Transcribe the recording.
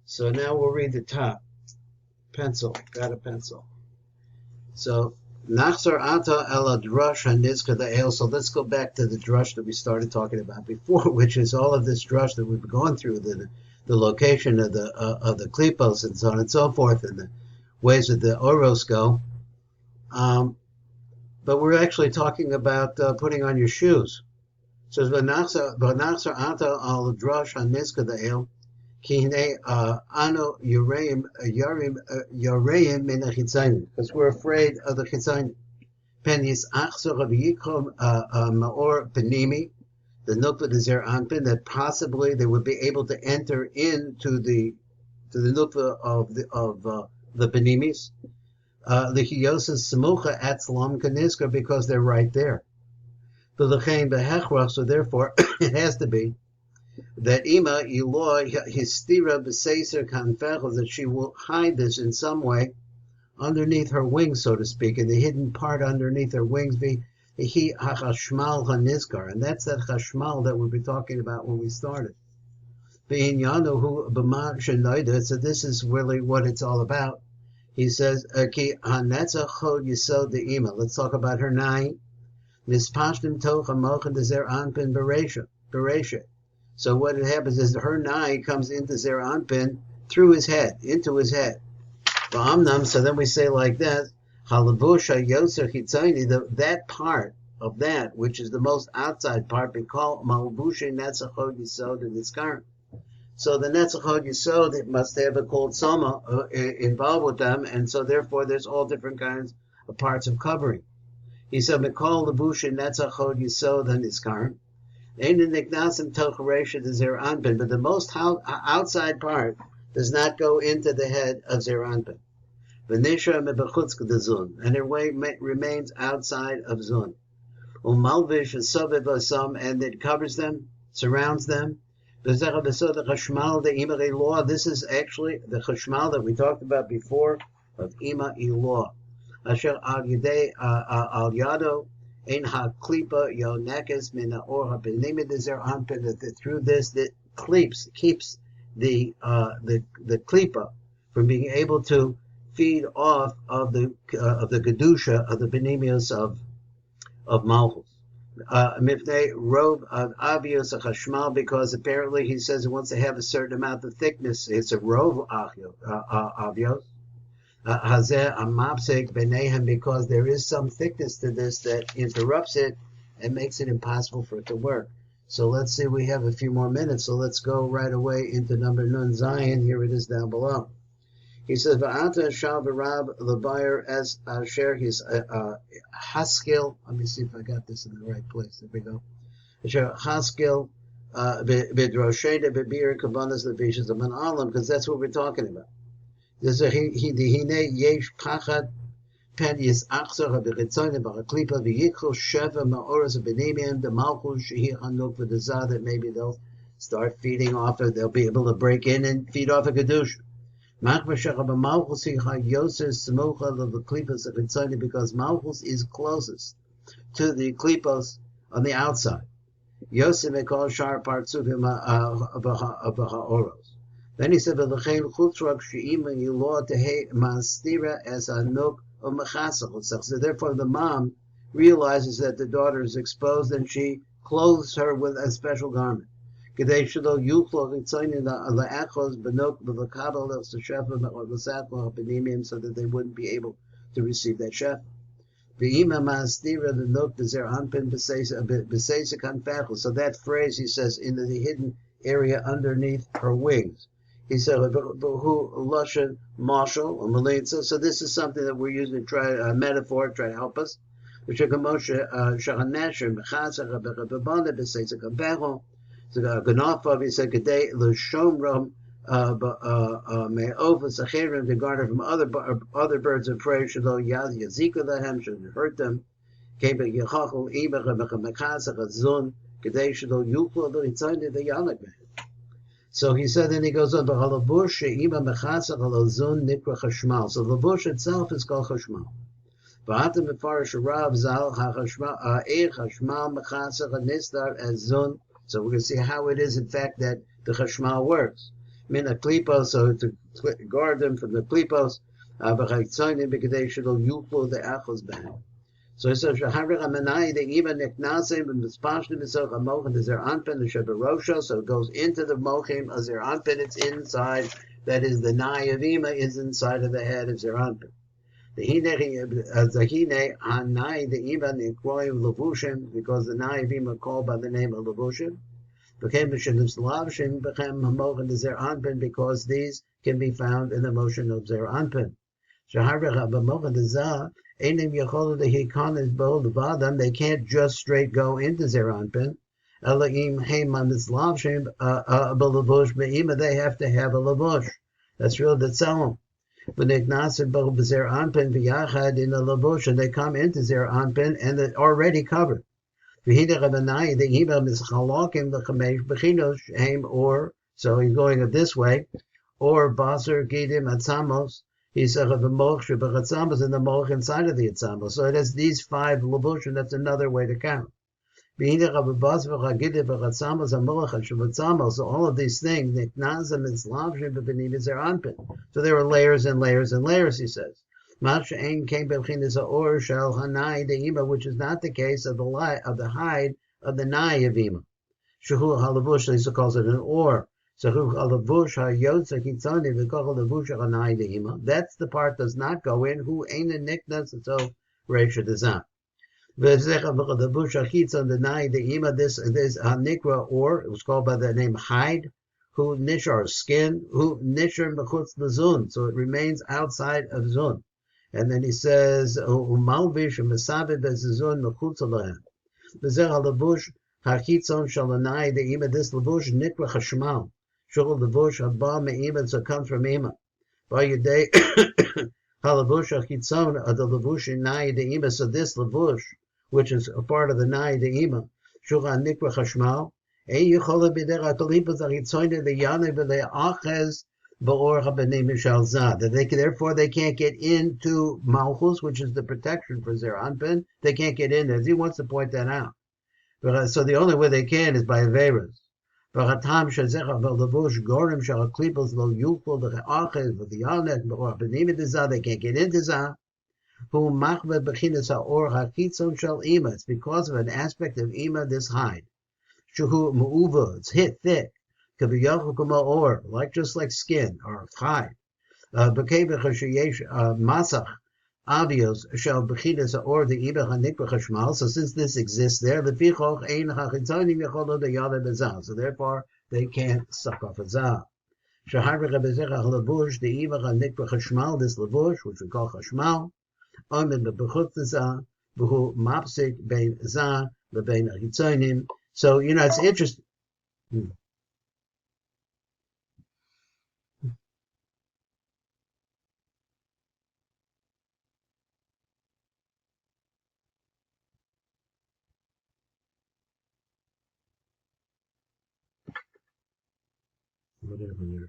So now we'll read the top. Pencil. Got a pencil. So Nachzor Ata Ela Drush Hanizka the Ale. So let's go back to the drush that we started talking about before, which is all of this drush that we've gone through, the location of the klipos and so on and so forth, and the ways that the oros go. But we're actually talking about putting on your shoes. So Nachzor Ata Ela Drush Hanizka the Ale. Ano Yareim min Chitzayim, because we're afraid of the Chitzayim. Penis Achzor Yikom Maor Penimi, the Nukva de Zer Anpin, that possibly they would be able to enter into the Nukva of the Penimis. The Hiyosas Samucha Atzlam Kanizka, because they're right there. So therefore it has to be that Ima Eloi Histira B'Seiser Kanfechel, that she will hide this in some way underneath her wings, so to speak, in the hidden part underneath her wings, be Hi Hachashmal Hanizkar, and that's that Chashmal that we'll be talking about when we started. B'Inyanu B'ma Shenoida, so this is really what it's all about. He says, Ki Hanetzach Chod Yisod the Ima. Let's talk about her nine. Mispashtim Tocha Mocha Dezer Anpin Beresha. So what it happens is her nai comes into Zer Anpin through his head, into his head. So then we say like that, Halavusha Yoser Chitzayni, that part of that, which is the most outside part, we call Malvusha Netzachod Yisod in its current. So the Netzachod Yisod, it must have a cold soma involved with them, and so therefore there's all different kinds of parts of covering. He said, Mikol Lavusha Netzachod Yisod in its current. But the most outside part does not go into the head of Zer Anpin. And her way remains outside of Zun. And it covers them, surrounds them. This is actually the chashmal that we talked about before of Ima Ilah. Asher al yado. Ein ha-klipa yonekes min ha'or ha-benim dezer anpin, that through this that keeps the klipa from being able to feed off of the kedusha of the benimius of malchus. Mifnei rov of avios chashmal, because apparently he says once they have a certain amount of thickness, it's a rov avios. Hazeh amapsek benehem, because there is some thickness to this that interrupts it and makes it impossible for it to work. So let's see, we have a few more minutes, so let's go right away into number Nun Zion. Here it is down below. He says, Va'ata shal v'rab lebayir as asher his haskil. Let me see if I got this in the right place. There we go. Asher haskil b'drosheda b'bir kavanas levishas of an alam, because that's what we're talking about. There's a hine yesh pachad pen yis achzor habichitzon b'chaklipa v'yichol sheva ma'oras b'nimian the malchus shehi hanuk v'dazah, that maybe they'll start feeding off it. They'll be able to break in and feed off a kedusha. Because malchus is closest to the klipos on the outside. Yosef may call sharp parts of him of ha'oros. Then he said, so therefore the mom realizes that the daughter is exposed, and she clothes her with a special garment. So that they wouldn't be able to receive that shef. So that phrase, he says, in the hidden area underneath her wings. He said, Lashon Marshal. So this is something that we're using to try a metaphor, try to help us. So Ganafov, he said, Kedei l'shomram me'ofas acherim, to guard her from other birds of prey, shelo yazika lahem, shouldn't hurt them. Kebe yechachol ibach mechasach azun, kedei shelo yuklo v'ritzayne v'yanak mehem. So he said, then he goes on, B'halavush she'ima mechasach alazun nikra chashmal. So the bush itself is called chashmal. V'atam mefarish rav zal ha'chashmal chashmal mechasach anistar as zun. So we're going to see how it is, in fact, that the chashmal works. min a klipos, so to guard them from the klipos. V'chaytzonim b'kedei shelo yuklu the achos b'hem. So it says, "Shaharich Amenai the even niknasim and mispashnim misoch hamochim is their anpen the sheberosha." So it goes into the mochim as their anpen. It's inside. That is, the nai of ima is inside of the head of their anpen. The hine hanai the even nikroim levushim, because the nai of ima called by the name of levushim. Became mishanim slavshim became hamochim is their anpen, because these can be found in the motion of their anpen. Shaharich b'mochim dezah. They can't just straight go into Zeranpin. They have to have a lavush. That's real the tzelem. When they in a lavush, and they come into Zeranpin and they're already covered. Or so he's going this way, or Basar Gidim Atzamos. He's a moch in the moch inside of the etzamos. So it has these 5 lavushim. That's another way to count. So all of these things, so there are layers and layers and layers, he says. Which is not the case of the hide of the nai of ima. Shehu halavush, he calls it an or. That's the part does not go in. Who ain't a niknas, so Reisha dezah. This is nikra, or it was called by the name hide. Who nishar skin. Who nishar mechutz l'zun, so it remains outside of zun. And then he says umalvish mesabe bezizun mechutz alahem. V'zeh halavush hachitzon shalanai the ima. This lavush nikra chashmal. Shul levush haba me'ima, so it comes from ima. By Yudei halavush achitzon of the levush in nai de'ima. So this levush, which is a part of the nai de'ima, shul nikra chashmal. Ein yichola b'derech hakalipas achitzon the yanei v'le'achez ba'or habenim mishal zad. Therefore they can't get into malchus, which is the protection for their anpin. They can't get in there. He wants to point that out. So the only way they can is by averas. They can't get into Zah. It's because of an aspect of Ima, this hide. It's hit thick. Just like skin or hide. Masach. Avios shall bechidas or the iber hanikra chashmal. So since this exists there, the fichoch ein hachitzonim yecholo the yada bezah. So therefore they can't suck off a zah. Shaharich bezecha halavush the iber hanikra chashmal. This lavush, which we call chashmal, omen bebechutz zah, behu mapsik bein zah lebein hachitzonim. So it's interesting. Whatever.